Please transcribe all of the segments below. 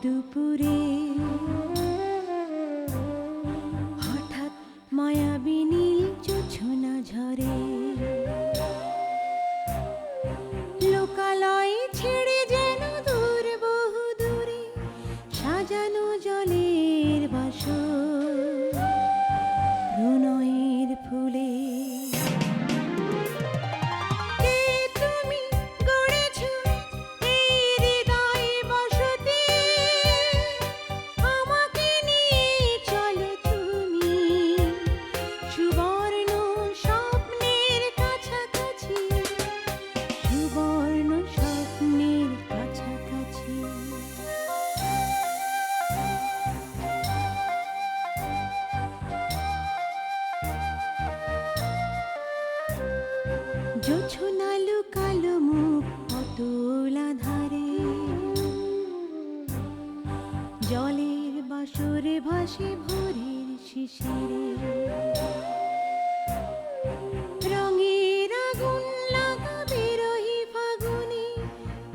দুপুরে হঠাৎ মায়াবী নীল জোছনা ঝরে, লোকালয় ছেড়ে যেন দূর বহু দূরে সাজানো জলের বাসর প্রণয়ের ফুলে। জোছনা লুকালো মুখ অতলা ধারে, জলের বাসরে ভাসে ভোরের শিশিরে, রঙের আগুন লাগা বিরহী ফাগুনে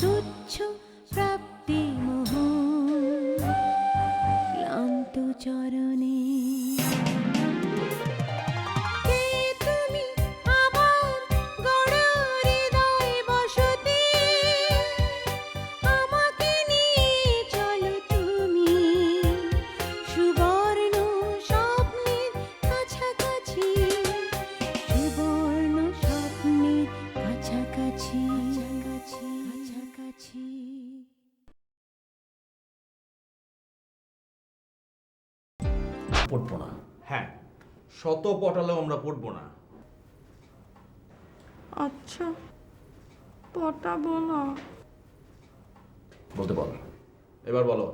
তুচ্ছ প্রাপ্তি মোহ ক্লান্ত চরণে। পড়বো না। হ্যাঁ, শত পটালেও আমরা পড়বো না। আচ্ছা, পটাবো না। বলতে বল, এবার বলো।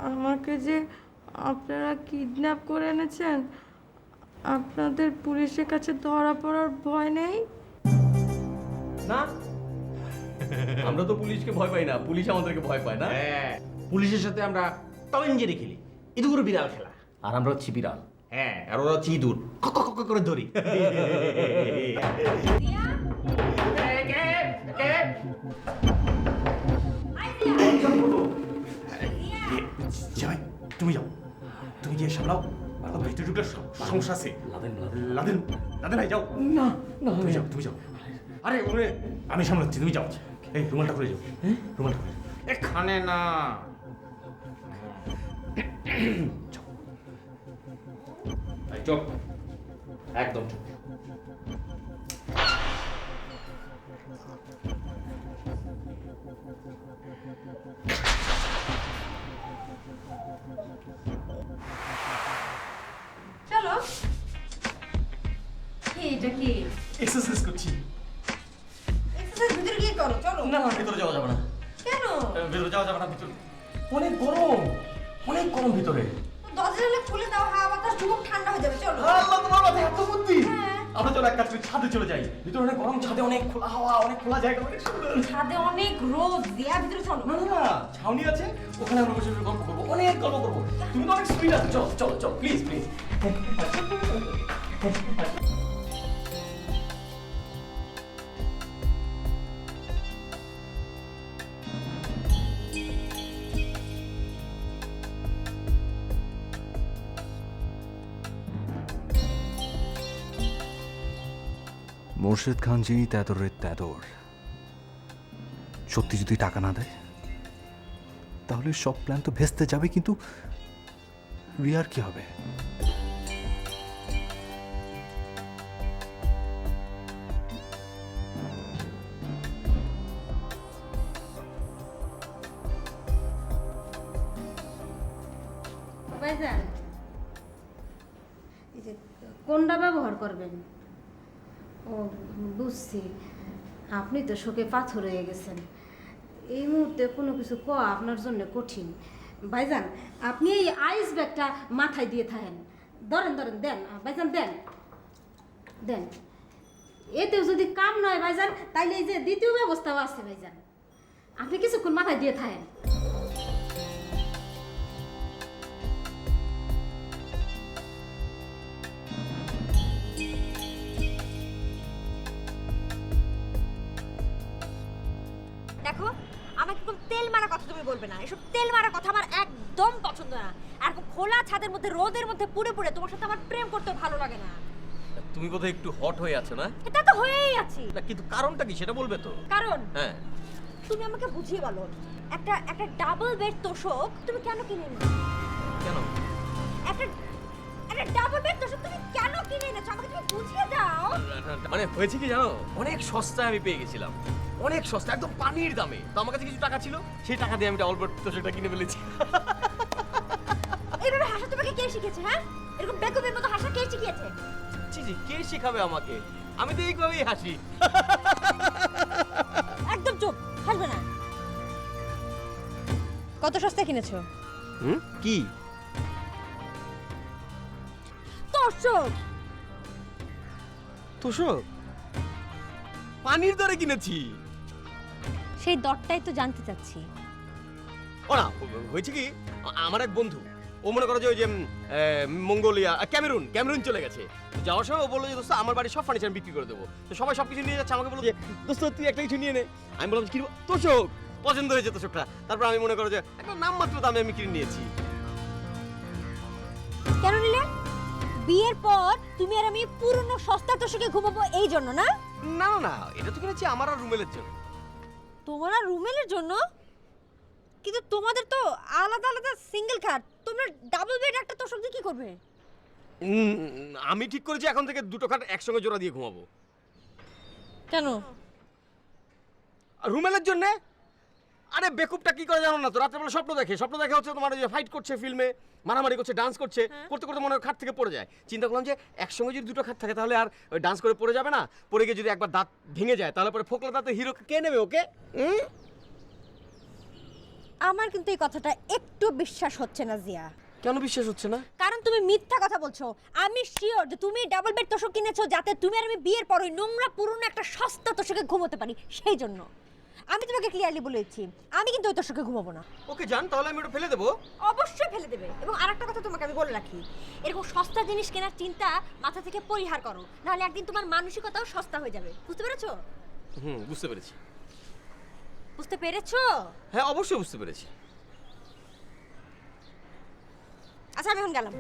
আমাকে যে আপনারা কিডন্যাপ করে এনেছেন, আপনাদের পুলিশের কাছে ধরা পড়ার ভয় নেই? না, আমরা তো পুলিশকে ভয় পাই না, পুলিশ আমাদেরকে ভয় পায় না। হ্যাঁ, পুলিশের সাথে আমরা টম এন্ড জেরি খেলি, ইঁদুর বিড়াল খেলা। আর আমরা হচ্ছি বিড়াল। হ্যাঁ, আর ওরা হচ্ছে ইঁদুর, কক কক করে ধরি। যাই, তুমি যাও, তুমি গিয়ে সামলাও। ভিতরে ঢুকলে সমস্যা আছে। লাদেন লাদেন ভাই যাও। না না, তুমি যাও, তুমি যাও। আরে ওরে আমি সামলাচ্ছি, তুমি যাও। এই রুমালটা খুলে যাও, রুমালটা খুলে যাও। এখানে না, চোখ একদম চোখ। চলো। এটা কি এক্সারসাইজ করছি। এক্সারসাইজ ভিতরে গিয়ে করো, চলো। না না, ভিতরে যাওয়া যাবে না। কেন? ভিতরে যাওয়া যাবে না, ভিতরে অনেক গরম, অনেক গরম ভিতরে। দরজাটা খুলে দাও, হাওয়া বাতাস ঢুকুক, ঠান্ডা হয়ে যাবে, চলো। আল্লাহ, তোমার মাথায় এত বুদ্ধি। হ্যাঁ। আমরা চলো এক কাজ করি, ছাদে চলে যাই। ভিতরে অনেক গরম, ছাদে অনেক খোলা হাওয়া, অনেক খোলা জায়গা, অনেক সুন্দর। ছাদে অনেক রোদ, দেয়া ভিতরে চলো। না না না, ছাউনি আছে, ওখানে আমরা বসে বসে গল্প করবো, অনেক গল্প করবো। তুমি তো অনেক স্পিড আছো, চলো চলো চলো, প্লিজ প্লিজ। মোর্শেদ খান জি তেদরের তেদর, সত্যি যদি টাকা না দেয় তাহলে সব প্ল্যান তো ভেস্তে যাবে, কিন্তু রিয়ার কি হবে? ভাইজান, এই যে কোনটা ব্যবহার করবেন? ও বুঝছি, আপনি তো শোকে পাথর হয়ে গেছেন। এই মুহূর্তে কোনো কিছু কওয়া আপনার জন্য কঠিন। ভাইজান, আপনি এই আইস ব্যাগটা মাথায় দিয়ে থাকেন। ধরেন ধরেন, দেন ভাইজান, দেন দেন। এতেও যদি কাম নয় ভাইজান, তাইলে এই যে দ্বিতীয় ব্যবস্থাও আছে ভাইজান, আপনি কিছুক্ষণ মাথায় দিয়ে থাকেন। দেখো তুমি বলবে না। এসব তেল মারা কথা আমার একদম পছন্দ না। আর এরকম খোলা ছাদের মধ্যে রোদের মধ্যে পুড়ে পুড়ে তোমার সাথে আমার প্রেম করতে ভালো লাগে না। তুমি বোধহয় একটু হট হয়ে আছো না? এটা তো হয়েই আছি। না, কিন্তু কারণটা কি সেটা বলবে তো? কারণ হ্যাঁ, তুমি আমাকে বুঝিয়ে বলো, একটা ডাবল বেড তোষক তুমি কেন কিনে এনেছো? কেন? একটা ডাবল বেড তোষক তুমি কেন কিনে এনেছো? আমাকে তুমি বুঝিয়ে দাও। মানে হয়েছে কি জানো, অনেক সস্তায় আমি পেয়ে গেছিলাম, অনেক সস্তা, একদম পানির দামে। তো আমার কাছে কিছু টাকা ছিল, সেই টাকা দিয়ে আমি ডাবল বেড তোষকটা কিনে ফেলেছি। এইভাবে হাসা তোমাকে কে শিখেছে? হ্যাঁ, এরকম বেকুবের মতো হাসা কে শিখিয়েছে? জি জি, কে শেখাবে আমাকে? আমি তো এইভাবেই হাসি। একদম চুপ, হাসবে না। কত সস্তায় কিনেছো? কি? তোষক। তোষক? পানির দরে কিনেছি। সেই দরটাই তো জানতে চাচ্ছি। ও না, হয়েছে কি, আমার এক বন্ধু, ও মনে করো যে ওই যে মঙ্গোলিয়া, ক্যামেরুন চলে গেছে। তো যাওয়ার সময় ও বললো যে দোস্ত আমার বাড়ির সব ফার্নিচার বিক্রি করে দেবো। তো সবাই সব কিছু নিয়ে যাচ্ছে, আমাকে বললো যে দোস্ত তুই একটা কিছু নিয়ে নে। আমি বললাম কিনবো? তোষক। পছন্দ হয়েছে তোষকটা। তারপর আমি মনে করো যে একদম নামমাত্র দামে আমি কিনে নিয়েছি। কেন নিলে? বিয়ের পর তুমি আর আমি পুরনো সস্তা তোষকে ঘুমাবো এই জন্য না? না না না, এটা তো কিনেছি আমার আর রুমেলের জন্য। তোমার আর রুমেলের জন্য? কিন্তু তোমাদের তো আলাদা আলাদা সিঙ্গেল খাট, তোমরা ডাবল বেড একটা তোষক দিয়ে কি করবে? আমি ঠিক করেছি এখন থেকে দুটো খাট একসঙ্গে জোড়া দিয়ে ঘুমাবো। কেন? আর রুমেলের জন্য? আরে বেকুবটা কি করে জানো না তো, রাত্রেবেলা স্বপ্ন দেখে হচ্ছে তোমার ওই যে ফাইট করছে ফিল্মে, মারামারি করছে, ডান্স করছে, করতে করতে মনে হয় খাট থেকে পড়ে যায়। চিন্তা করলাম যে একসঙ্গে যদি দুটো খাট থাকে তাহলে আর ওই ডান্স করে পড়ে যাবে না। পড়ে গিয়ে যদি একবার দাঁত ভেঙে যায় তাহলে পরে ফোকলা দাঁতে হিরো কে নেবে ওকে? আমার কিন্তু এই কথাটা একটু বিশ্বাস হচ্ছে না জিয়া। কেন বিশ্বাস হচ্ছে না? কারণ তুমি মিথ্যা কথা বলছো। আমি শিওর যে তুমি ডাবল বেড তোষক কিনেছো যাতে তুমি আর আমি বিয়ের পর ওই নোংরা পুরনো একটা সস্তা তোষকে ঘুমোতে পারি, সেই জন্য। আমি তোমাকে ক্লিয়ারলি বলে দিচ্ছি, আমি কিন্তু ওই তোষকে ঘুমাবো না। ওকে জান, তাহলে আমি ওটা ফেলে দেবো। অবশ্যই ফেলে দেবে। এবং আরেকটা কথা তোমাকে আমি বলে রাখি, এরকম সস্তা জিনিস কেনার চিন্তা মাথা থেকে পরিহার করো, নাহলে একদিন তোমার মানসিকতাও সস্তা হয়ে যাবে। বুঝতে পেরেছো? বুঝতে পেরেছি। বুঝতে পেরেছো? হ্যাঁ, অবশ্যই বুঝতে পেরেছি। আচ্ছা, আমি এখন গেলাম।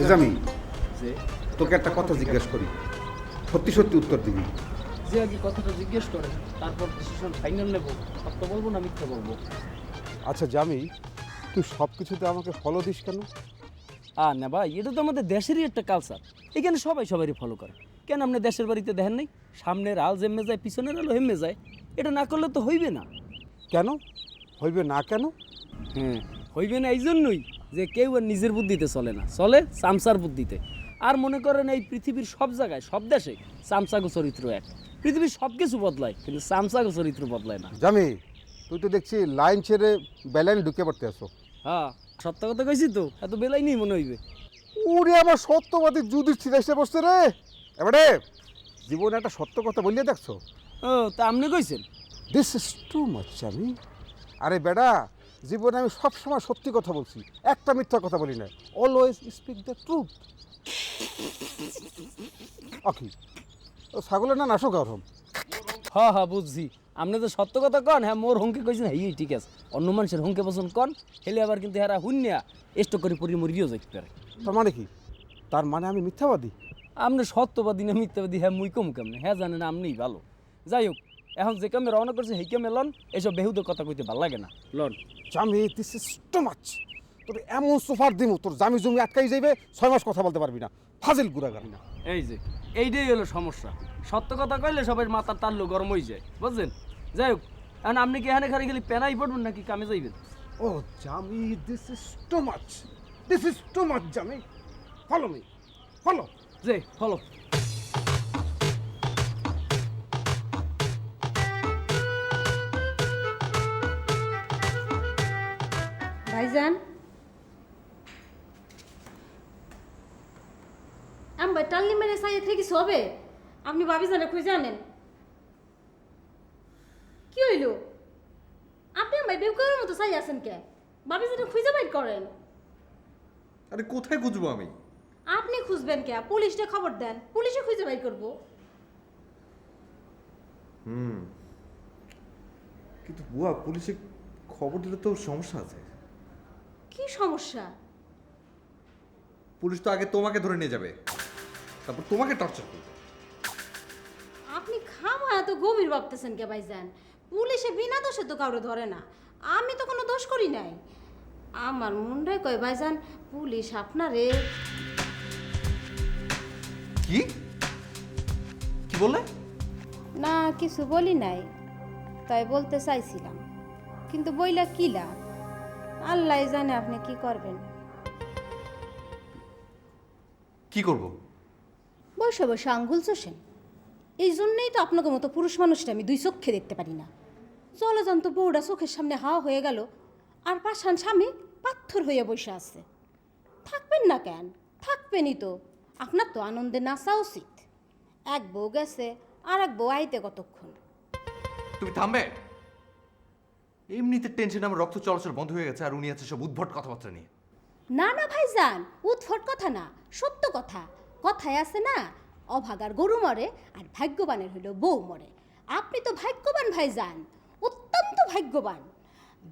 এজামি, তোকে একটা কথা জিজ্ঞেস করি, সত্যি সত্যি উত্তর দিবি। যে আগে কথাটা জিজ্ঞেস করে তারপর ডিসিশন ফাইনাল নেব। সত্য বলবো না মিথ্যা বলবো? আচ্ছা জামি, তুই সব কিছুতে আমাকে ফলো দিস কেন? না ভাই, এটা তো আমাদের দেশেরই একটা কালচার। এখানে সবাই সবারই ফলো করে। কেন আপনি দেশের বাড়িতে দেখেন নাই সামনের আল যেমে যায় পিছনের আলো হেমে যায়? এটা না করলে তো হইবে না। কেন হইবে না? কেন? হইবে না এই জন্যই যে কেউ আর নিজের বুদ্ধিতে চলে না, চলে চামচার বুদ্ধিতে। আর মনে করেন এই পৃথিবীর সব জায়গায় সব দেশে চামচাগো চরিত্র এক। পৃথিবীর সব কিছু বদলায় কিন্তু চামচাগো চরিত্র বদলায় না। জামি, তুই তো দেখছি লাইন ছেড়ে বেলাইন ঢুকে পড়তে আসো। হ্যাঁ, সত্য কথা কইছি তো, এত বেলাই নেই মনে হইবে। ওরে আমার সত্যবাদী যুধিষ্ঠির এসে বসছে রে। এবারে জীবনে একটা সত্য কথা বলিয়ে দেখছো? ও তা আপনি কইছেন? দিস ইজ টু মাচ জামি। আরে বেটা, জীবনে আমি সবসময় সত্যি কথা বলছি, একটা মিথ্যা কথা বলি না। Always speak the truth. Okay, ও ছাগলের না নাশক আর হম। হ্যাঁ হ্যাঁ বুঝছি, আপনি তো সত্য কথা কন। হ্যাঁ, মোর হুঙ্কে কইছেন, হ্যাঁ ঠিক আছে। অন্য মানুষের হুঙ্কে পছন্দ কন হেলে আবার কিন্তু হেরা হুন্যা স্টক করে পরি মরিও যাইতে পারে। তার মানে কি? তার মানে আমি মিথ্যাবাদী? আপনি সত্যবাদী না মিথ্যাবাদী হ্যাঁ মুই কম কেমনে? হ্যাঁ জানেন আপনিই ভালো। যাই হোক, এখন যে কামে রওনা করছে সেই কামে লন, এসব বেহুদের কথা কইতে ভাল লাগে না, লন। জামি দিস ইজ টু মাচ। তোর এমন সোফার দিমু তোর জামি জমি আটকাই যাইবে, 6 মাস কথা বলতে পারবি না, ফাজিল গুড়াগার না। এই যে এইটাই হলো সমস্যা, সত্য কথা কইলে সবাই মাথার তাল্লু গরম হয়ে যায়, বুঝছেন? যাই হোক, এখন আপনি কি এখানে খালি খালি পেনাই পড়বেন নাকি কামে যাইবেন? ও Jami this is too much, this is too much Jami. Follow me, follow. যে ফলো। ভাইজান, আমি ভাই টাল্লি মেরে সাইয়ে থেকে কিছু হবে? আপনি ভাবিজানে খুঁজে আনেন। কি হইল? আপনি ভাই বেউকারের মতো সাই আছেন কে? ভাবিজানে খুঁজে বাইর করেন। আরে কোথায় খুঁজবো আমি? আপনি খুঁজবেন কে? পুলিশে খবর দেন, পুলিশে খুঁজে বাইর করবো। কিন্তু বুয়া, পুলিশে খবর দিলে তো সমস্যা আছে। কি সমস্যা? পুলিশ তো আগে তোমাকে ধরে নিয়ে যাবে, তারপর তোমাকে টর্চার করবে। আপনি খামা এত গভীর ভাবতেছেন কে ভাইজান? পুলিশে বিনা দোষে তো কাউরে ধরে না, আমি তো কোনো দোষ করি নাই। আমার মুন্ডায় কয় ভাইজান, পুলিশ আপনারে। কি কি বললে? না কিছু বলি নাই, তাই বলতে চাইছিলাম, কিন্তু বইলা কি লাভ? আল্লাহ জানে আপনি কি করবেন। কি করব? বসে বসে আঙ্গুল চষেন। এই জন্যই তো আপনাকে মতো পুরুষ মানুষটা আমি দুই চোখে দেখতে পারি না। জলজান্ত বউটা চোখের সামনে হাওয়া হয়ে গেল, আর পাষাণ স্বামী পাথর হয়ে বসে আছে। থাকবেন না কেন? থাকবেনই তো। আপনার তো আনন্দে নাচা উচিত। এক বউ গেছে, আর এক বউ আইতে কতক্ষণ। তুমি থামবে? এমনিতে টেনশন আমার রক্ত চলাচল বন্ধ হয়ে গেছে, আর উনি আছে সব উদ্ভট কথাবার্তা নিয়ে। না না ভাইজান, উদ্ভট কথা না, সত্য কথা। কথায় আছে না, অভাগার গরু মরে আর ভাগ্যবানের হইল বউ মরে। আপনি তো ভাগ্যবান ভাইজান, অত্যন্ত ভাগ্যবান।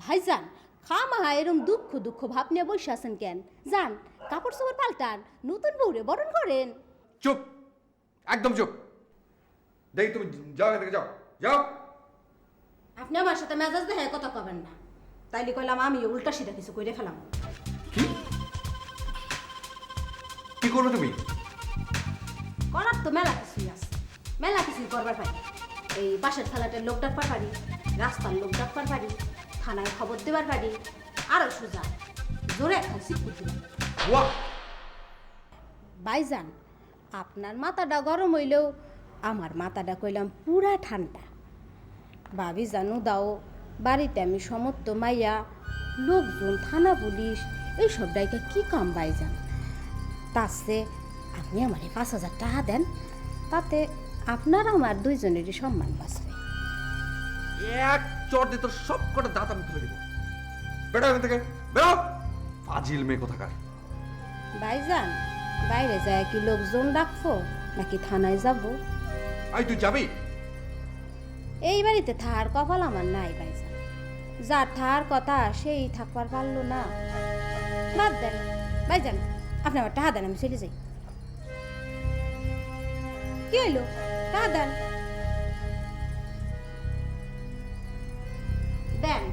ভাইজান খামাহা এরম দুঃখ দুঃখ ভাব নিয়ে বসে আছেন কেন? যান কাপড় চোপড় পাল্টান, নতুন বউরে বরণ করেন। চুপ, একদম চুপ। দেখি তুমি যাও, এখান থেকে যাও, যাও। আপনি আমার সাথে মেজাজ দেখে কথা কবেন না, তাইলে কইলাম আমি উল্টা সিধা কিছু কইরে ফেলাম। কি কি করবে তুমি? করার তো মেলা কিছুই আছে, মেলা কিছুই করবার পারি। এই বাসের থালাটের লোক ডাকবার পারি, রাস্তার লোক ডাকবার পারি, থানায় খবর দেবার পারি, আরো সোজা জোরে একটা সিকুর দিলাম। ভাইজান আপনার মাথাটা গরম হইলেও আমার মাথাটা কইলাম পুরা ঠান্ডা। ভাবি জানু দাও, বাড়িতে আমি সমস্ত মাইয়া, লোকজন, থানা পুলিশ এইসব ডাইকা কি কাম ভাইজান? তাছে আপনি আমার 5,000 টাকা দেন, তাতে আপনার আমার দুইজনেরই সম্মান বাঁচবে। এক চট দিয়ে তোর সব কটা দাঁত আমি তুলে দিব। বেরো এখান থেকে, বেরো। ফাজিল মেয়ে কোথাকার। ভাইজান বাইরে যায় কি লোকজন ডাকবো নাকি থানায় যাব? আই তুই যাবি? এই বাড়িতে থাকার কপাল আমার নাই ভাইজান। যার থাকার কথা সেই থাকবার পারলো না। বাদ দেন ভাইজান, আপনি আমার টাকা দেন, আমি চলে যাই। কি হইলো? টাকা দেন, দেন।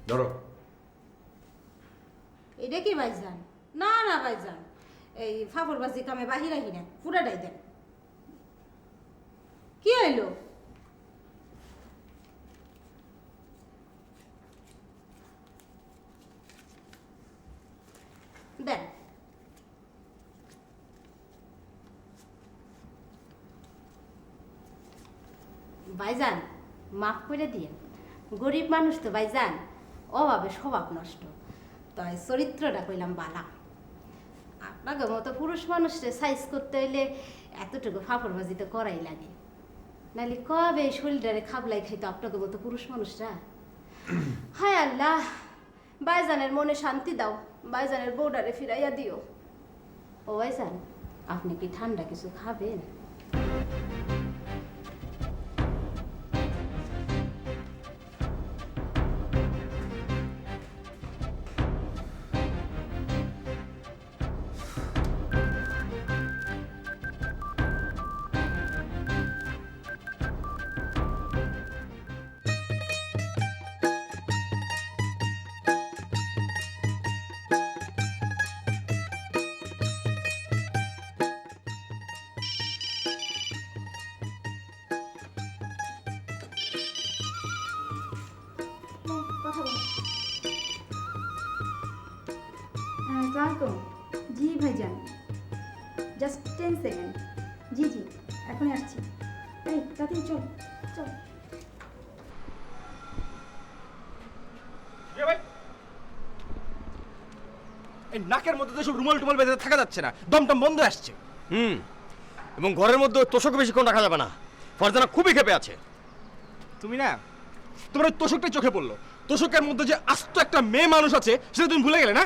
ধরো। এটা কি ভাইজান? না না ভাইজান, এই ফাফরবাজি কামে বাহির আহি না, পুরাটাই দেন। কি হইলো? দেন। ভাইজান মাফ করে দিয়েন, গরিব মানুষ তো ভাইজান, অভাবে স্বভাব নষ্ট, তাই চরিত্রটা কইলাম বালা। আপনাকে মতো পুরুষ মানুষকে সাইজ করতে হইলে এতটুকু ফাফরবাজি তো করাই লাগে, নাহলে কবে শরীরটারে খাবলাই খাইতো আপনাকে মতো পুরুষ মানুষরা। হায় আল্লাহ, ভাইজানের মনে শান্তি দাও, ভাইজানের বউডারে ফিরাইয়া দিও। ও ভাইজান, আপনি কি ঠান্ডা কিছু খাবেন? তো জি ভাইজান, জাস্ট 10 সেকেন্ড। জি জি এখনই আসছি। এই তাড়াতাড়ি চল চল। এই নাকের মধ্যে তো সব রুমাল টুমাল বেঁধে থাকা যাচ্ছে না, দমটম বন্ধ আসছে। এবং ঘরের মধ্যে ওই তোষক বেশিক্ষণ রাখা যাবে না, ফারজানা খুবই ক্ষেপে আছে। তুমি না, তোমার ওই তোষকটাই চোখে পড়লো। তোষকের মধ্যে যে আস্ত একটা মেয়ে মানুষ আছে সেটা তুমি ভুলে গেলে না?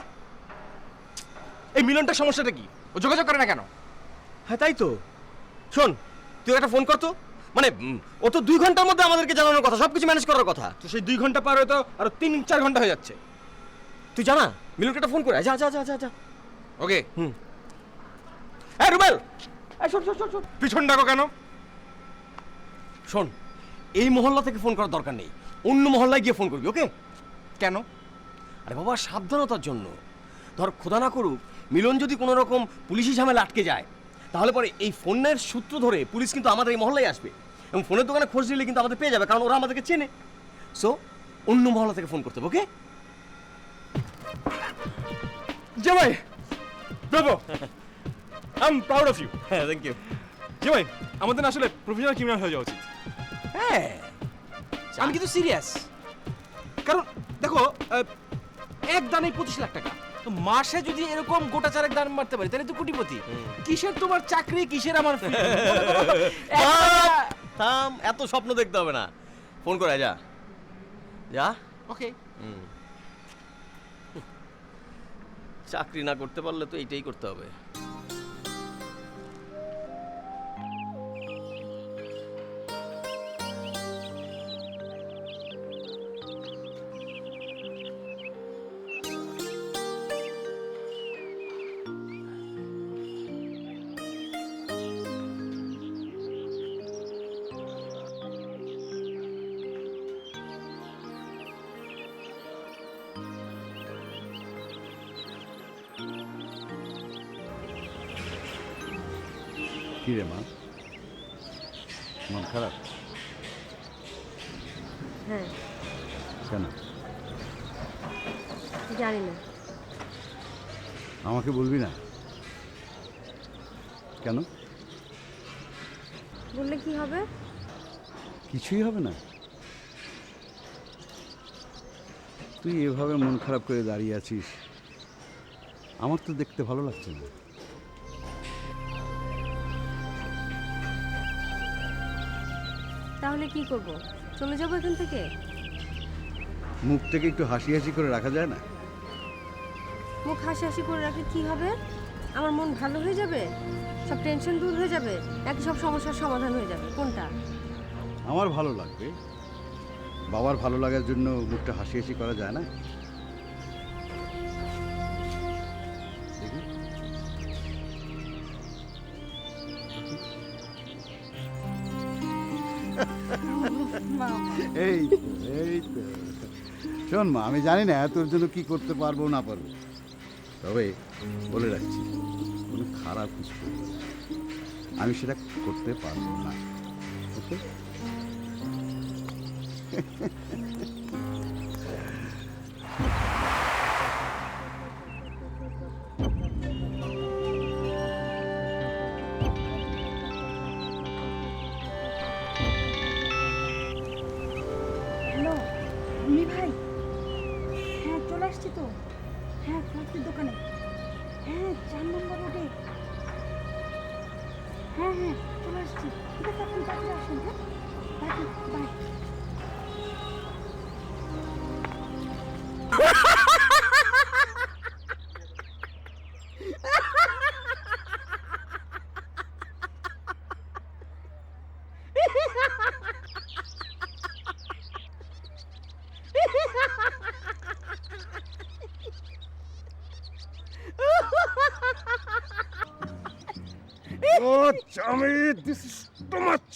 এই মিলনটার সমস্যাটা কি? ও যোগাযোগ করে না কেন? হ্যাঁ তাই তো। শোন, তুই একটা ফোন কর তো। মানে ও তো 2 ঘন্টার মধ্যে আমাদেরকে জানানোর কথা, সব কিছু ম্যানেজ করার কথা। তো সেই 2 ঘন্টা পার হয়ে তো আরো 3-4 ঘন্টা হয়ে যাচ্ছে। তুই জানা মিলনকে একটা ফোন করে যা যা যা যা যা। ওকে। হ্যাঁ রুবেল, পিছন ডাকো কেন? শোন, এই মহল্লা থেকে ফোন করার দরকার নেই, অন্য মহল্লায় গিয়ে ফোন করবি, ওকে? কেন? আরে বাবা, সাবধানতার জন্য। ধর খোদা না করুক মিলন যদি কোনো রকম পুলিশি ঝামেলা আটকে যায়, তাহলে পরে এই ফোনের সূত্র ধরে পুলিশ কিন্তু আমাদের এই মহল্লায় আসবে এবং ফোনের দোকানে খোঁজ নিলে কিন্তু আমাদের পেয়ে যাবে, কারণ ওরা আমাদেরকে চেনে। সো অন্য মহল্লা থেকে ফোন করতে হবে, ওকে? জামাই, bravo, I am proud of you. হ্যাঁ, থ্যাংক ইউ। জামাই, আমাদের না আসলে প্রফেশনাল ক্রিমিনাল হয়ে যাওয়া উচিত। হ্যাঁ, আমি কিন্তু সিরিয়াস। কারণ দেখো, এক দানে 25 লাখ টাকা, তো মাসে যদি এরকম গোটা চারেক দান মারতে পারি তাহলে তো কোটিপতি। কিসের তোমার চাকরি, কিসের আমার fee? থাম, এত স্বপ্ন দেখতে হবে না, ফোন করে যা যা। ওকে। চাকরি না করতে পারলে তো এইটাই করতে হবে। কি রে মা, মন খারাপ হ্যাঁ, কেন? জানি না। আমাকে বলবি না কেন? বললে কি হবে? কিছুই হবে না। তুই এভাবে মন খারাপ করে দাঁড়িয়ে আছিস, আমার তো দেখতে ভালো লাগছে না। তাহলে কি করব? চলে যাবো এখান থেকে? মুখ থেকে একটু হাসি হাসি করে রাখা যায় না? মুখ হাসি হাসি করে রাখলে কি হবে? আমার মন ভালো হয়ে যাবে, সব টেনশন দূর হয়ে যাবে, নাকি সব সমস্যার সমাধান হয়ে যাবে? কোনটা? আমার ভালো লাগবে। বাবার ভালো লাগার জন্য মুখটা হাসি হাসি করা যায় না? দেখি। এই তো, এই তো। শোন মা, আমি জানি না তোর জন্য কি করতে পারবো না পারবো, তবে বলে রাখছি কোনো খারাপ কিছু করবো না। আমি সেটা করতে পারবো না, ওকে? হ্যালো রুমি ভাই, হ্যাঁ চলে আসছি তো। হ্যাঁ ফ্লাক্সের দোকানে, হ্যাঁ 4 নম্বর রোডে। হ্যাঁ হ্যাঁ চলে আসছি। ঠিক আছে, আপনি তাড়াতাড়ি আসুন। হ্যাঁ bye bye. Oh, Jami, this is too much.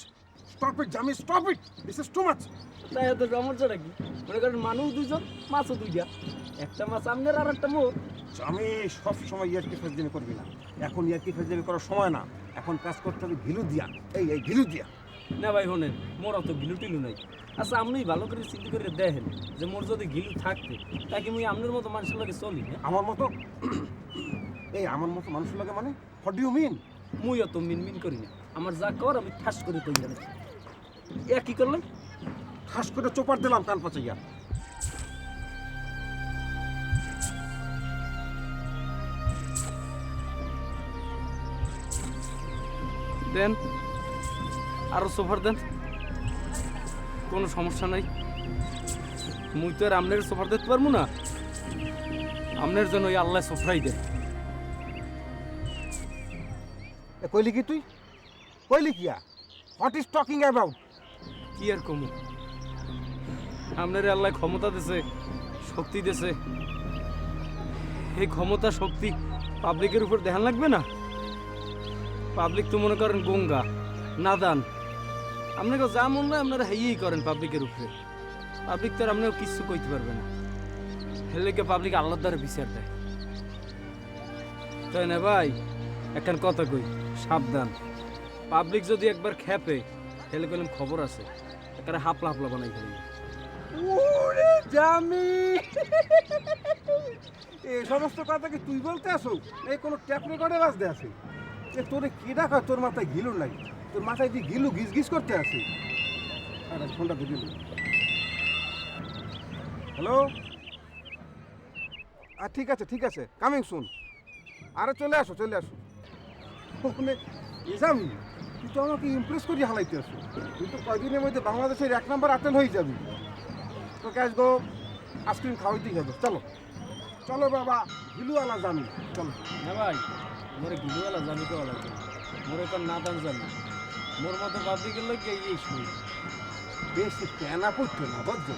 Stop it, Jami, stop it. This is too much. তাই এত সমস্যাটা কি? মনে করেন মানুষ 2জন, মাছও 2টা, একটা মাছ আমনের আর একটা মোর। জামি, সব সময় ইয়ার্কি ফাজলামি করবি না। এখন ইয়ার্কি ফাজলামি করার সময় না, এখন কাজ করতে হবে ঘিলু দিয়া। এই ঘিলু দিয়া। না ভাই শোনেন, মোর অত গিলু টিলু নাই। আচ্ছা আপনি ভালো করে চিন্তা করে দেখেন যে মোর যদি গিলু থাকতে, তাকে মুই আপনার মতো মানুষের লাগে চলি। আমার মতো এই আমার মতো মানুষের লাগে মানে হোয়াট ডু ইউ মিন? মুই অত মিনমিন করি না, আমার যা কর আমি ঠাস করে কই জানি। এ কি করলেন? ঠাস করে চোপার দিলাম কান পাচাইয়া। দেন আরো সোফার দেন, কোনো সমস্যা নাই। মুই তো আর আমনের সোফার দিতে পারবো না, আমনের জন্য ওই আল্লাহ সোফাই দেন। কইলি কি তুই? কইলি কিয়া? What is talking about? কি আর কমু, আমনের আল্লাহ ক্ষমতা দিছে, শক্তি দিছে। এই ক্ষমতা শক্তি পাবলিকের উপর ধ্যান লাগবে না? পাবলিক তো মনে করেন গঙ্গা, নাদান। আপনাকে যা মন হয় আপনারা হেয়েই করেন পাবলিকের উপরে। পাবলিক তো আর আপনাকে কিছু কইতে পারবে না। হেলেকে পাবলিক আল্লাহর দ্বারা বিচার দেয়, তাই না ভাই? একখান কথা কই, সাবধান। পাবলিক যদি একবার খেপে, হেলে গেলাম খবর আছে, একেবারে হাপলা হাপলা বানাই ফেলবে। ওরে জামি, এই সমস্ত কথা কি তুই বলতে আসো? এই কোনো ট্যাপ রেকর্ডে বাজতে আছে? এ তোরে কি ডাকা? তোর মাথায় ঘিলুর লাগে, তোর মাথায় দিয়ে ঘিলু গিজ গিজ করতে আছে। আরে ফোনটা ধরে দিল। হ্যালো, ঠিক আছে ঠিক আছে, কামিং সুন। আরে চলে আসো চলে আসো। ওখানে জামি, তুই তো আমাকে ইমপ্রেস করিয়ে হালাইতে আসো। তুই তো কয়দিনের মধ্যে বাংলাদেশের 1 নম্বর আটেল হয়ে যাবি। তো ক্যাশ গো, আইসক্রিম খাওয়াইতেই হবে। চলো চলো বাবা, হিলুওয়ালা জামি, চলো। না ভাই, মোরে গিলুওয়ালা জানি তো লাগবে, মোরে তো নাদান জানি। মোর মতো পাবলিকের লোক এই শুনি। বেশি প্যানা পড়তো না বুঝছো?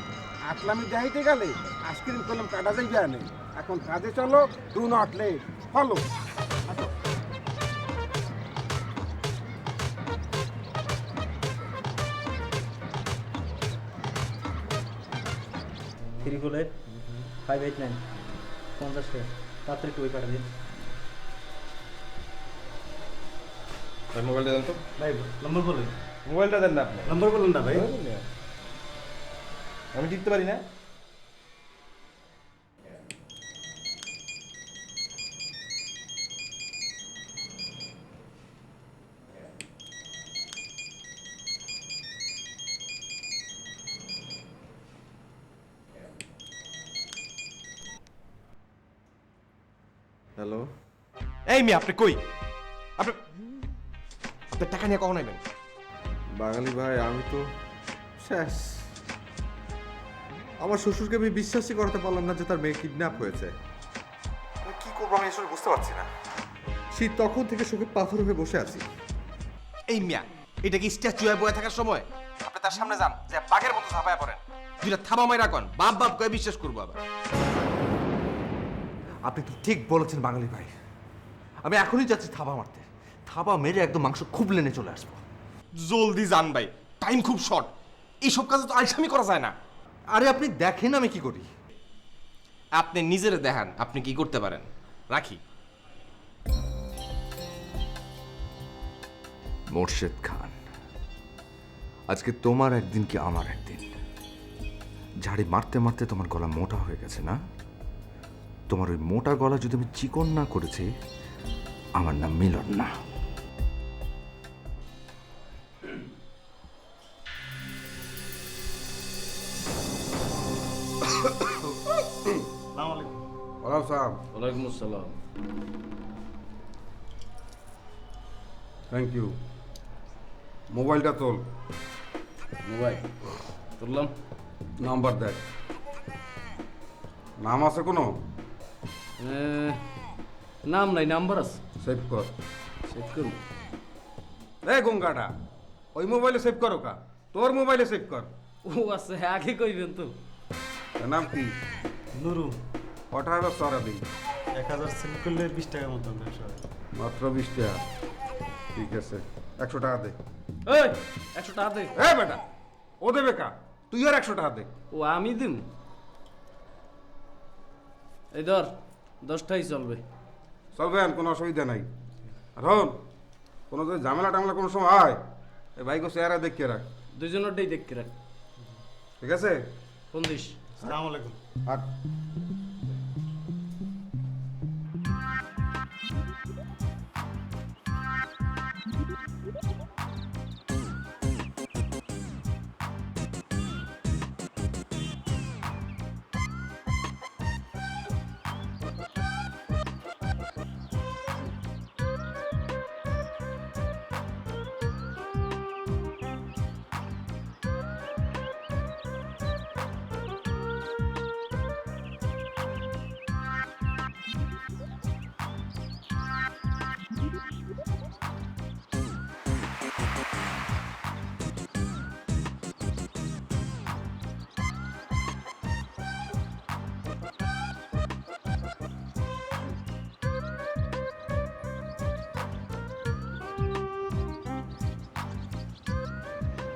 আকলামি যাইতে গেলে আইসক্রিম করলাম কাটা যাইবে আনে। এখন কাজে চলো, do not late, follow. Three four 589 50 টাকা তাড়াতাড়ি একটু ওই কাটা দিন ভাই মোবাইলটা দেন তো। ভাই। নম্বর বলেন, মোবাইলটা দেন না আপনি। নম্বর বলুন না ভাই। আমি টিপতে পারি না। হ্যালো, এই মেয়ে, আপনি কই? আপনি আপনার টাকা নিয়ে কখন আইবেন? বাঙালি ভাই, আমি তো শেষ। আমার শ্বশুরকে আমি বিশ্বাসই করাতে পারলাম না যে তার মেয়ে কিডন্যাপ হয়েছে। আমি কি করবো আমি আসলে বুঝতে পারছি না। সেই তখন থেকে চোখে পাথর হয়ে বসে আছি। এই মিয়া, এটা কি স্ট্যাচু হয়ে বয়ে থাকার সময়? আপনি তার সামনে যান, যে বাঘের মতো ঝাঁপায় পড়েন। দুইটা থাবা মাইরা কন, বাপ বাপ কয়ে বিশ্বাস করবো আবার। আপনি তো ঠিক বলেছেন বাঙালি ভাই, আমি এখনই যাচ্ছি থাবা মারতে। থাবা মেরে একদম মাংস খুব লেনে চলে আসবো। জলদি যান ভাই, টাইম খুব শর্ট। এইসব কাজে তো আলসামি করা যায় না। আরে আপনি দেখেন আমি কি করি। আপনি নিজের দেখান আপনি কি করতে পারেন। রাখি। মোর্শেদ খান, আজকে তোমার একদিন কি আমার একদিন। ঝাড়ি মারতে মারতে তোমার গলা মোটা হয়ে গেছে না? তোমার ওই মোটা গলা যদি আমি চিকন না করেছি, আমার নাম মিলন না। ওয়ালাইকুম আসসালাম। Thank you. মোবাইলটা তোল। মোবাইল তুললাম। নাম্বার দেখ। নাম আছে কোনো? নাম নাই, নাম্বার আছে। সেভ কর। চেক করুন। এই গঙ্গাটা, ওই মোবাইলে সেভ করো কা? তোর মোবাইলে সেভ কর। ও আছে, আগে কইবেন তো। এর নাম কি? নুরু। 18 সরা দিন। 1000 সেন্ড করলে 20 টাকার মতন ব্যবসা হয়। মাত্র 20 টাকা। ঠিক আছে, 100 টাকা দে। এই 100 টাকা দে। এ বেটা, ও দেবে কা? তুই আর 100 টাকা দে। ও আমি দিম? এই ধর, 10টাই চলবে। চলবেন, কোনো অসুবিধা নাই। আর হন, কোনো যদি ঝামেলা টামেলা কোনো সময় হয়, এই ভাইকে চেহারা দেখিয়ে রাখ। দুজনেরটাই দেখতে রাখ। ঠিক আছে? Phone this. আসসালামু আলাইকুম। আর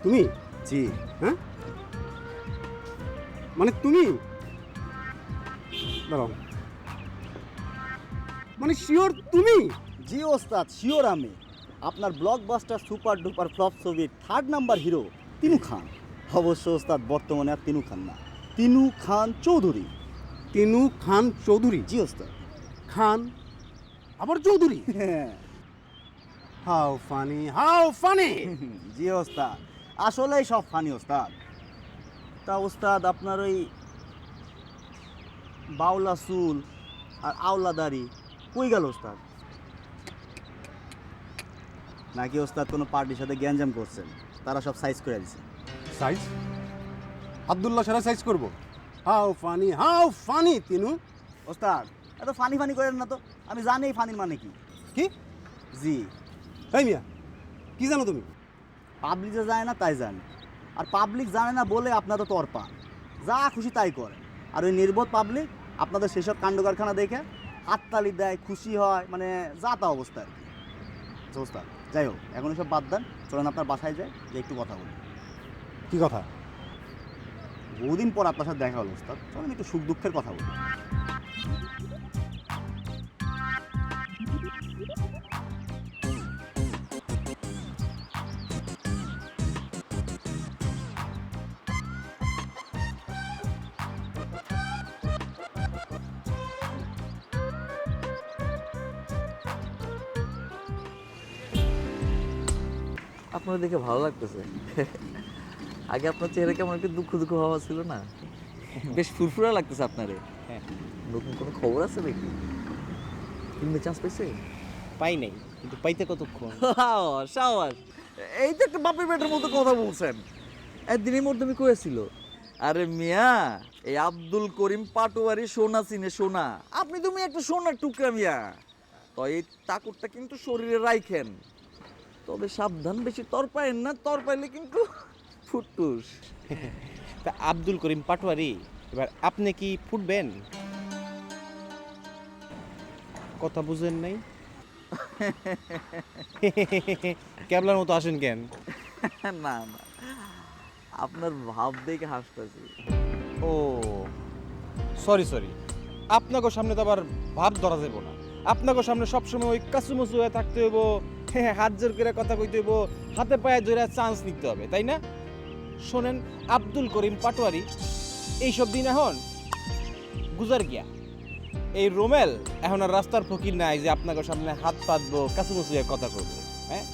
তুমি? জি। হ্যাঁ, মানে তুমি? দাঁড়াও, মানে শিওর তুমি? জি ওস্তাদ, শিওর আমি। আপনার ব্লকবাস্টার সুপার ডুপার ফ্লপ ছবির 3rd নাম্বার হিরো তিনু খান। অবশ্য ওস্তাদ বর্তমানে আর তিনু খান না, তিনু খান চৌধুরী। তিনু খান চৌধুরী? জি ওস্তাদ। খান আবার চৌধুরী? হ্যাঁ। How funny, how funny! জি ওস্তাদ, আসলেই সব ফানি ওস্তাদ। তা ওস্তাদ আপনার ওই বাউলা চুল আর আওলা দাড়ি কই গেল ওস্তাদ? নাকি ওস্তাদ কোনো পার্টির সাথে গ্যাঞ্জাম করছেন, তারা সব সাইজ করে দিছে? সাইজ? আব্দুল্লাহ সারা সাইজ করব? How funny, how funny Tinu! ওস্তাদ এত ফানি ফানি করেন না তো, আমি জানি এই ফানির মানে কি। কি? জি। এই মিয়া, কি জানো তুমি? পাবলিক যে জানে না তাই জানে, আর পাবলিক জানে না বলে আপনারা তো তর পান, যা খুশি তাই করেন। আর ওই নির্বোধ পাবলিক আপনাদের সেসব কাণ্ড কারখানা দেখে হাততালি দেয়, খুশি হয়, মানে যা তা অবস্থা আর কি। আচ্ছা ওস্তাদ, যাই হোক, এখন এসব বাদ দেন, চলেন আপনার বাসায় যাই, যে একটু কথা বলি। কি কথা? বহুদিন পর আপনার সাথে দেখা হলো ওস্তাদ, চলেন একটু সুখ দুঃখের কথা বলি। আপনার দেখে ভালো লাগতেছে। আগে আপনার চেহারা কেমন একটু দুঃখ দুঃখ ভাবা ছিল না? বেশ ফুরফুরা লাগতেছে আপনারে। হ্যাঁ। নতুন কোনো খবর আছে নাকি? ফিল্মে চান্স পাইছে? পাই নাই, কিন্তু পাইতে কতক্ষণ? সাবাস, এই তো একটা বাপের বেটার মতো কথা বলছেন। একদিনের মধ্যে আমি কয়েছিল, আরে মিয়া এই আব্দুল করিম পাটোয়ারি সোনা চিনে সোনা, আপনি তুমি একটা সোনার টুকরা মিয়া। তো এই তাকুরটা কিন্তু শরীরে রাইখেন, তবে সাবধান, বেশি তর পাইন না, তর পাইলে কিন্তু ফুটুস। তা আব্দুল করিম পাটোয়ারি, এবার আপনি কি ফুটবেন? কথা বুঝেন নাই? ক্যাবলার মতো আসেন কেন? না না, আপনার ভাব দেখে হাসতেছি। ও সরি সরি, আপনাকে সামনে তো আবার ভাব ধরা যাবো না। আপনাকে সামনে সবসময় ওই কাচুমুচু হয়ে থাকতে হইব, হাত জোর করে কথা কইতে হইব, হাতে পায়ে ধরে চান্স নিতে হবে, তাই না? শোনেন, আব্দুল করিম পাটোয়ারি এইসব দিন এখন গুজার গিয়া। এই রোমেল এখন আর রাস্তার ফকির নাই যে আপনাকে সামনে হাত পাতবো, কাচুমুচু হয়ে কথা করবো। হ্যাঁ,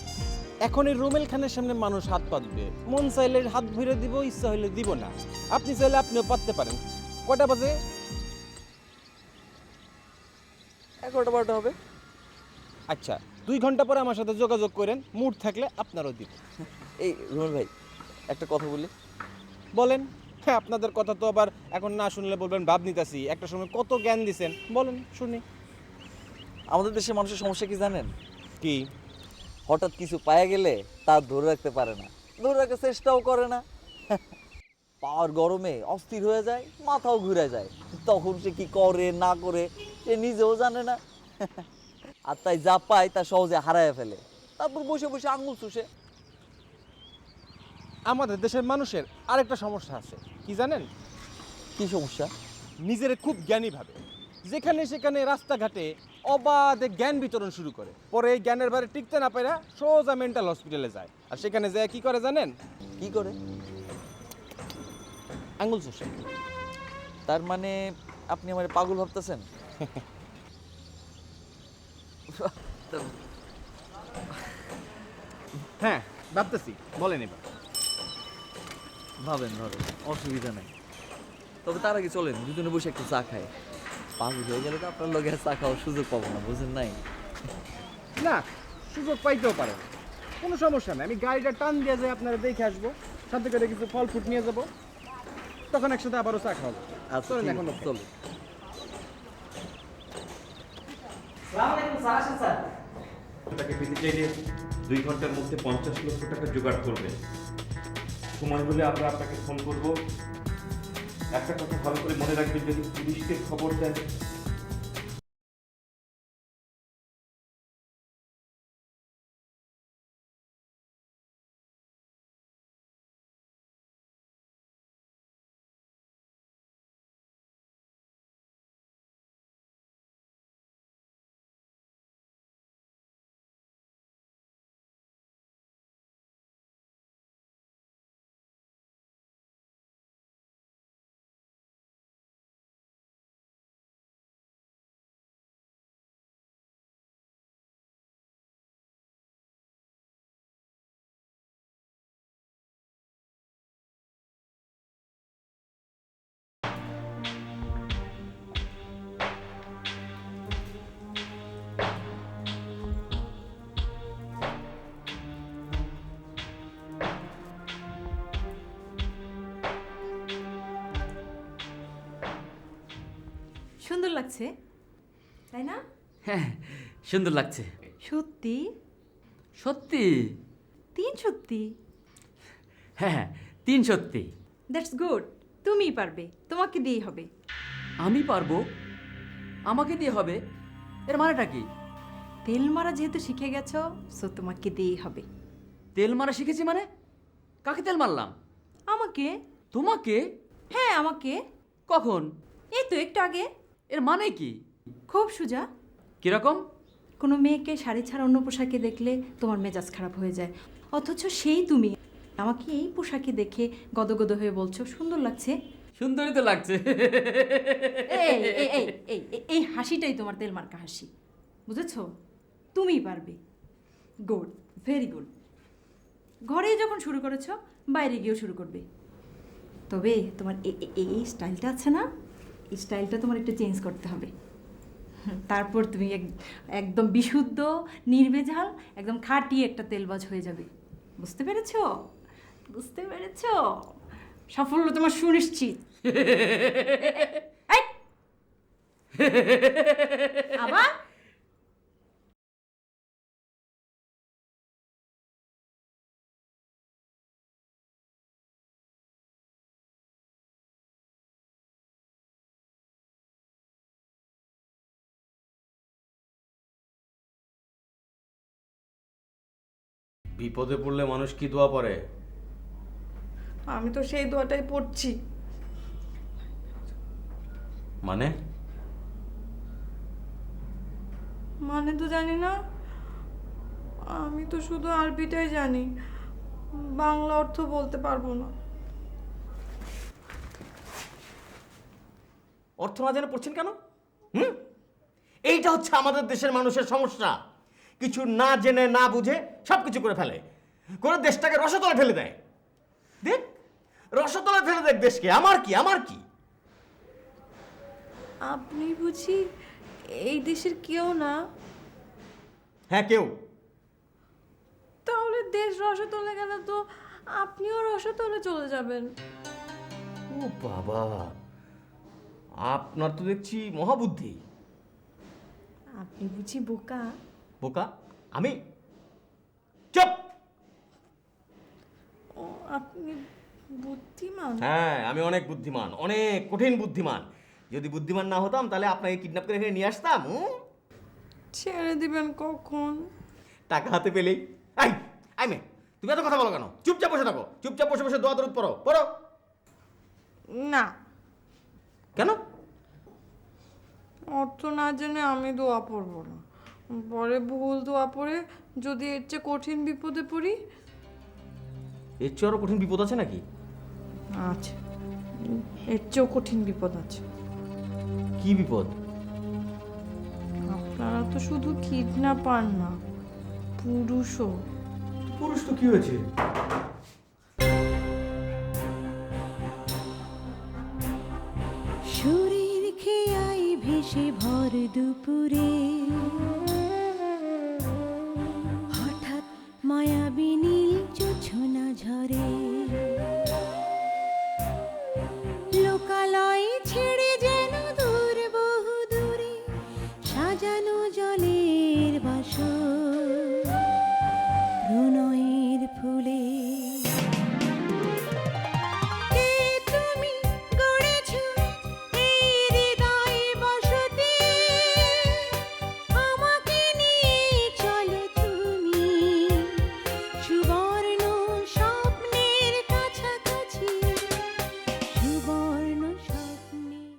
এখন এই রোমেল খানের সামনে মানুষ হাত পাতবে, মন চাইলে হাত ভরে দিব, ইচ্ছা হইলে দিব না। আপনি চাইলে আপনিও পাততে পারেন। কয়টা বাজে? 11টা-12টা হবে। আচ্ছা, 2 ঘন্টা পরে আমার সাথে যোগাযোগ করেন, মুড থাকলে আপনারও দিব। এই রোমেল ভাই, একটা কথা বলি। বলেন। হ্যাঁ, আপনাদের কথা তো আবার এখন না শুনলে বলবেন ভাব নিতাছি, একটা সময় কত জ্ঞান দিছেন, বলেন শুনি। আমাদের দেশের মানুষের সমস্যা কি জানেন? কি? হঠাৎ কিছু পায়ে গেলে তা ধরে রাখতে পারে না, ধরে রাখার চেষ্টাও করে না। পাওয়ার গরমে অস্থির হয়ে যায়, মাথাও ঘুরে যায়, তখন সে কি করে না করে সে নিজেও জানে না। আর তাই যা পায় তা সহজে হারায় ফেলে, তারপর বসে বসে আঙুল চুষে। আমাদের দেশের মানুষের আরেকটা সমস্যা আছে, কি জানেন? কি সমস্যা? নিজেরে খুব জ্ঞানী ভাবে, যেখানে সেখানে রাস্তাঘাটে অবাধে জ্ঞান বিতরণ শুরু করে, পরে এই জ্ঞানের ভারে টিকতে না পারে সোজা মেন্টাল হসপিটালে যায়। আর সেখানে যায় কি করে জানেন? কি করে? আঙুল চষে। তার মানে আপনি আমার পাগল ভাবতেছেন? হ্যাঁ, ভাবতেছি। বলেন এবার। ভাবেন ভাবেন, অসুবিধা নেই। তবে তার আগে চলেন দুজনে বসে একটু চা খাই। পাগল হয়ে গেলে তো আপনার লগে আর চা খাওয়ার সুযোগ পাবো না, বুঝেন নাই? না, সুযোগ পাইতেও পারেন, কোনো সমস্যা নেই। আমি গাড়িটা টান দিয়ে যাই, আপনারা দেখে আসবো, সাথে করে কিছু ফল ফুট নিয়ে যাবো, তখন একসাথে আবারও চা খাওয়াবো। আচ্ছা, চলেন ঠিক এখন আছে, চলো। টাকা পেতে চাইলে 2 ঘন্টার মধ্যে 50 লক্ষ টাকা জোগাড় করবে। সময় হলে আমরা আপনাকে ফোন করব। একটা কথা ভালো করে মনে রাখবেন, যদি পুলিশকে খবর দেন লাগছে তাই না? হ্যাঁ সুন্দর লাগছে। সত্যি? সত্যি? 3 সত্যি? হ্যাঁ হ্যাঁ 3 সত্যি। দ্যাটস গুড, তুমিই পারবে, তোমাকে দিয়েই হবে। আমি পারবো? আমাকে দিয়ে হবে? এর মানেটা কি? তেল মারা যেহেতু শিখে গেছো, সো তোমাকে দিয়েই হবে। তেল মারা শিখেছি মানে? কাকে তেল মারলাম? আমাকে। তোমাকে? হ্যাঁ আমাকে। কখন? এই তো একটু আগে। এর মানে কি? খুব সোজা। কিরকম? কোনো মেয়েকে শাড়ি ছাড়া অন্য পোশাকে দেখলে তোমার মেজাজ খারাপ হয়ে যায়, অথচ সেই তুমি আমাকে এই পোশাকে দেখে গদগদ হয়ে বলছো সুন্দর লাগছে। সুন্দরই তো লাগছে। এই এই এই এই এই হাসিটাই তোমার তেল মার্কা হাসি, বুঝেছো? তুমিই পারবে। Good, very good. ঘরে যখন শুরু করেছো, বাইরে গিয়েও শুরু করবে। তবে তোমার এই স্টাইলটা আছে না, এই স্টাইলটা তোমার একটু চেঞ্জ করতে হবে। তারপর তুমি একদম বিশুদ্ধ, নির্ভেজাল, একদম খাঁটি একটা তেলবাজ হয়ে যাবে। বুঝতে পেরেছো? বুঝতে পেরেছো? সাফল্য তোমার সুনিশ্চিত। এই! আবার বিপদে পড়লে মানুষ কি দোয়া পড়ে? আমি তো সেই দোয়াটাই পড়ছি। মানে? মানে তো জানি না, আমি তো শুধু আরবিটাই জানি, বাংলা অর্থ বলতে পারবো না। অর্থ না জেনে পড়ছেন কেন? এইটা হচ্ছে আমাদের দেশের মানুষের সমস্যা। কিছু না জেনে না বুঝে সব কিছু করে ফেলে, করে দেশটাকে রসতলে ঠেলে দেয়। দেখ, রসতলে ফেলে দেখ দেশকে। আমার কি, আমার কি? আপনি বুঝি এই দেশের কেউ না? হ্যাঁ কেউ। তাহলে দেশ রসতলে গেলে তো আপনিও রসতলে চলে যাবেন। ও বাবা, আপনার তো দেখছি মহাবুদ্ধি। আপনি বুঝি বোকা? বোকা? আমি? চুপ! ও, আপনি বুদ্ধিমান? হ্যাঁ, আমি অনেক বুদ্ধিমান, অনেক কঠিন বুদ্ধিমান। যদি বুদ্ধিমান না হতাম তাহলে আপনাকে কিডন্যাপ করে এখানে নিয়ে আসতাম। ছেড়ে দিবেন কখন? টাকা হাতে পেলেই। আই মে, তুমি এত কথা বলো কেন? চুপচাপ বসে থাকো, চুপচাপ বসে বসে দোয়া দরুদ পড়ো, পড়ো। না। কেন? অর্থ না জেনে আমি দোয়া পড়বো না। পরে ভুল দোয়া পড়ে যদি এর চেয়ে কঠিন বিপদে পড়ি। এর চেয়ে আরো কঠিন বিপদ আছে নাকি? আচ্ছা, এর চেয়েও কঠিন বিপদ আছে। কি বিপদ? আপনারা তো শুধু কিডন্যাপার না, পুরুষও। পুরুষ তো কি হয়েছে? শরীর খেয়াই ভেসে ভর দুপুরে